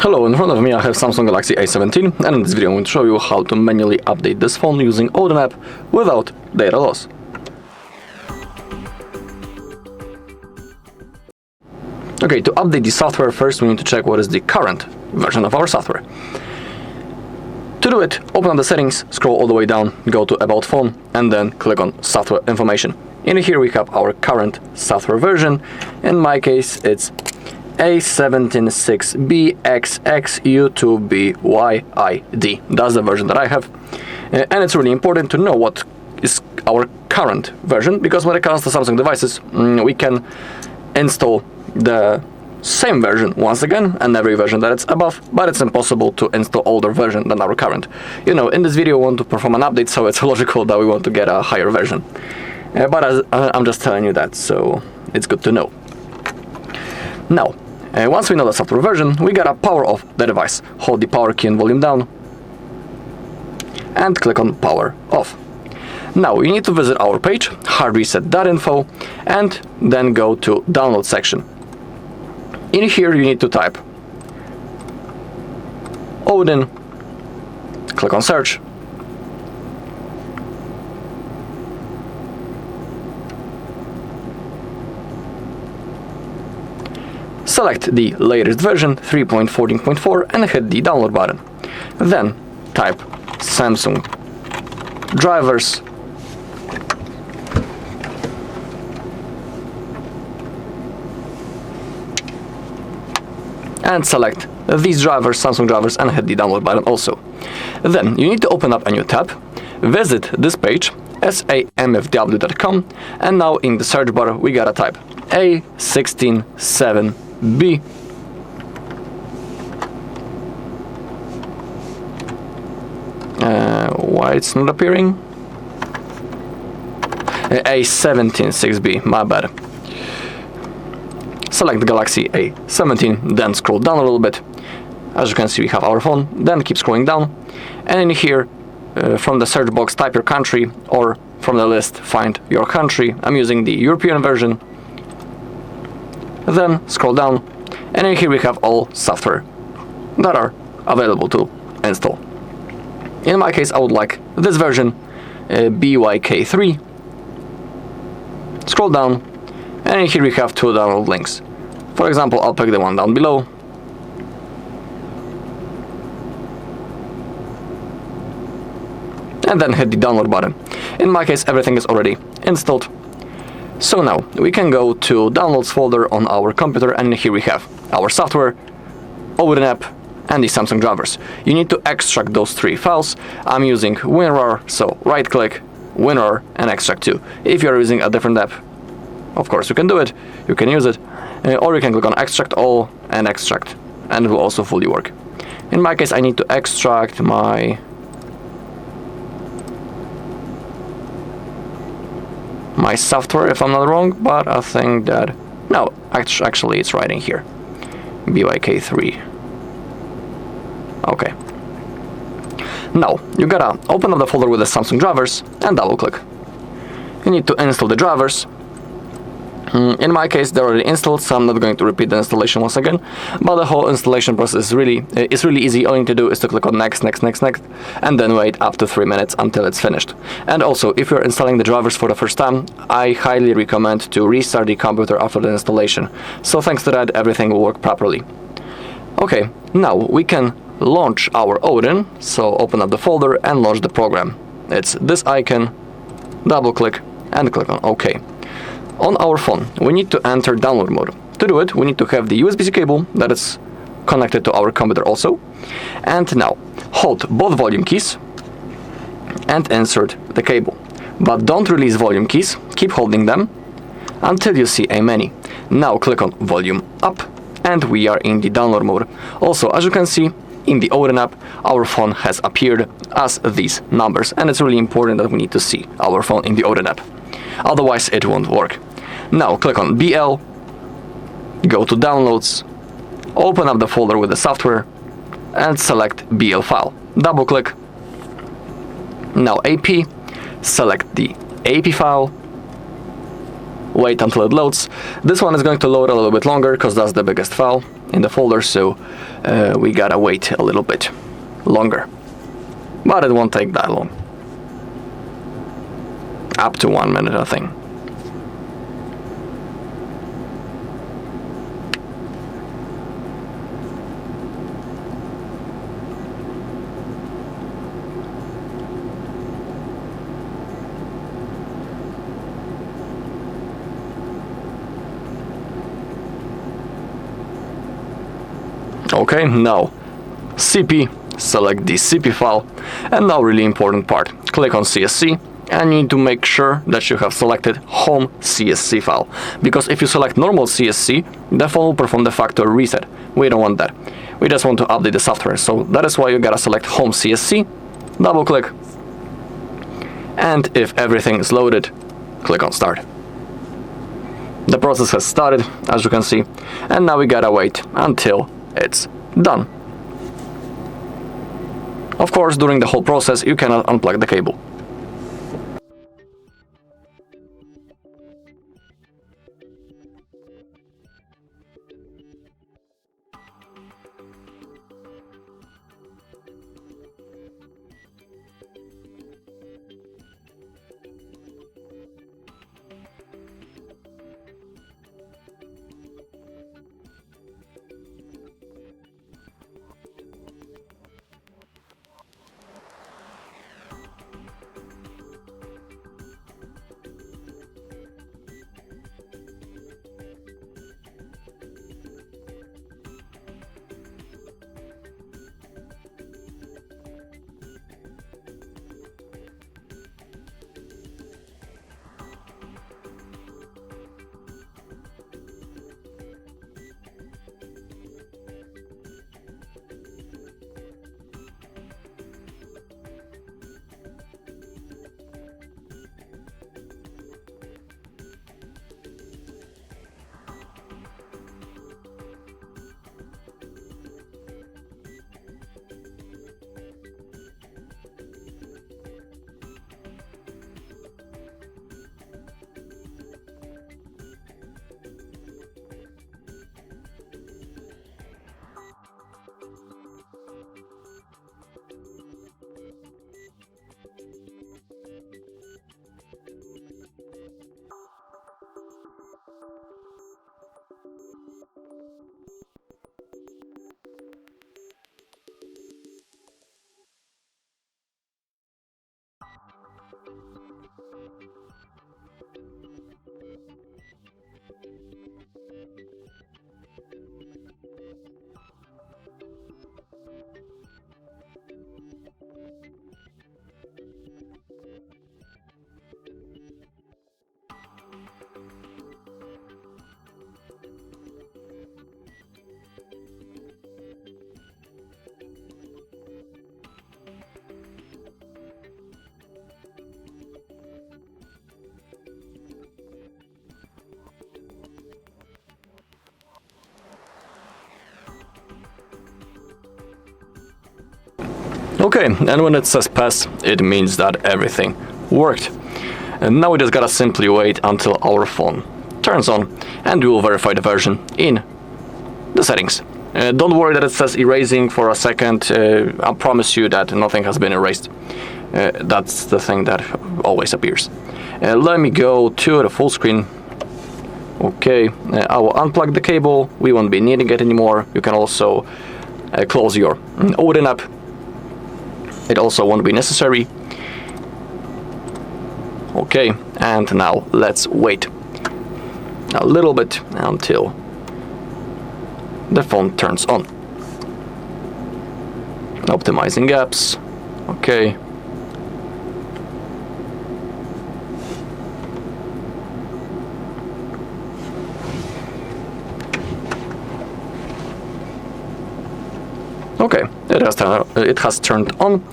Hello, in front of me I have Samsung Galaxy A17, and in this video I'm going to show you how to manually update this phone using Odin app without data loss. Okay, to update the software, first we need to check what is the current version of our software. To do it, open up the settings, scroll all the way down, go to About Phone, and then click on Software Information. In here we have our current software version. In my case it's A176BXXU2BYID. That's the version that I have. And it's really important to know what is our current version, because when it comes to Samsung devices, we can install the same version once again and every version that it's above, but it's impossible to install older version than our current. You know, in this video we want to perform an update, so it's logical that we want to get a higher version. But I'm just telling you that, so it's good to know. Now, once we know the software version, we gotta power off the device. Hold the power key and volume down, and click on power off. Now, you need to visit our page, HardReset.info, and then go to download section. In here you need to type Odin, click on search, select the latest version 3.14.4 and hit the download button. Then type Samsung drivers, and select these drivers, Samsung drivers, and hit the download button also. Then you need to open up a new tab, visit this page, SAMSUNG.com, and now in the search bar we gotta type A177B. Why it's not appearing? A176B, my bad. Select the Galaxy A17, then scroll down a little bit. As you can see, we have our phone, then keep scrolling down, and in here from the search box type your country, or from the list find your country. I'm using the European version. Then scroll down, and in here we have all software that are available to install. In my case I would like this version, BYK3. Scroll down, and in here we have two download links. For example, I'll pick the one down below. And then hit the download button. In my case, everything is already installed. So now we can go to Downloads folder on our computer, and here we have our software, Odin app, and the Samsung drivers. You need to extract those three files. I'm using WinRAR, so right click, WinRAR, and extract to. If you're using a different app, of course you can do it, you can use it, or you can click on extract all and extract, and it will also fully work. In my case I need to extract my software, if I'm not wrong, but I think that, no, actually it's right in here, BYK3. Okay. Now, you gotta open up the folder with the Samsung drivers and double click. You need to install the drivers. In my case they're already installed, so I'm not going to repeat the installation once again, but the whole installation process is really easy. All you need to do is to click on next, and then wait up to 3 minutes until it's finished. And also, if you're installing the drivers for the first time, I highly recommend to restart the computer after the installation, so thanks to that everything will work properly. Okay, now we can launch our Odin, so open up the folder and launch the program. It's this icon, double click and click on OK. On our phone, we need to enter download mode. To do it, we need to have the USB-C cable that is connected to our computer also. And now, hold both volume keys and insert the cable. But don't release volume keys, keep holding them until you see a menu. Now click on volume up, and we are in the download mode. Also, as you can see, in the Odin app, our phone has appeared as these numbers, and it's really important that we need to see our phone in the Odin app. Otherwise it won't work. Now click on BL, go to downloads, open up the folder with the software, and select BL file. Double click. Now AP, select the AP file, wait until it loads. This one is going to load a little bit longer because that's the biggest file. in the folder, so we gotta wait a little bit longer. But it won't take that long. Up to 1 minute, I think. Okay, now CP, select the CP file, and now really important part, click on CSC, and you need to make sure that you have selected home CSC file, because if you select normal CSC, the phone will perform the factory reset. We don't want that. We just want to update the software, so that is why you gotta select home CSC, double click, and if everything is loaded, click on start. The process has started, as you can see, and now we gotta wait until it's done. Of course, during the whole process, you cannot unplug the cable. Okay, and when it says pass, it means that everything worked. And now we just gotta simply wait until our phone turns on, and we will verify the version in the settings. Don't worry that it says erasing for a second. I promise you that nothing has been erased. That's the thing that always appears. Let me go to the full screen. Okay, I will unplug the cable. We won't be needing it anymore. You can also close your Odin app. It also won't be necessary. Okay, and now let's wait a little bit until the phone turns on. Optimizing apps. Okay. Okay, it has turned on.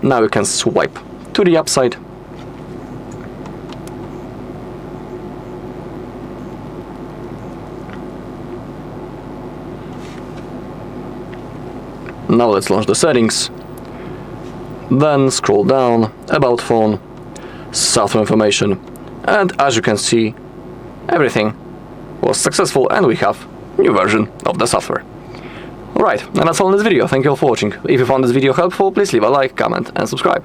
Now we can swipe to the upside. Now let's launch the settings. Then scroll down, about phone, software information, and as you can see, everything was successful and we have new version of the software. Alright, and that's all in this video. Thank you all for watching. If you found this video helpful, please leave a like, comment and subscribe.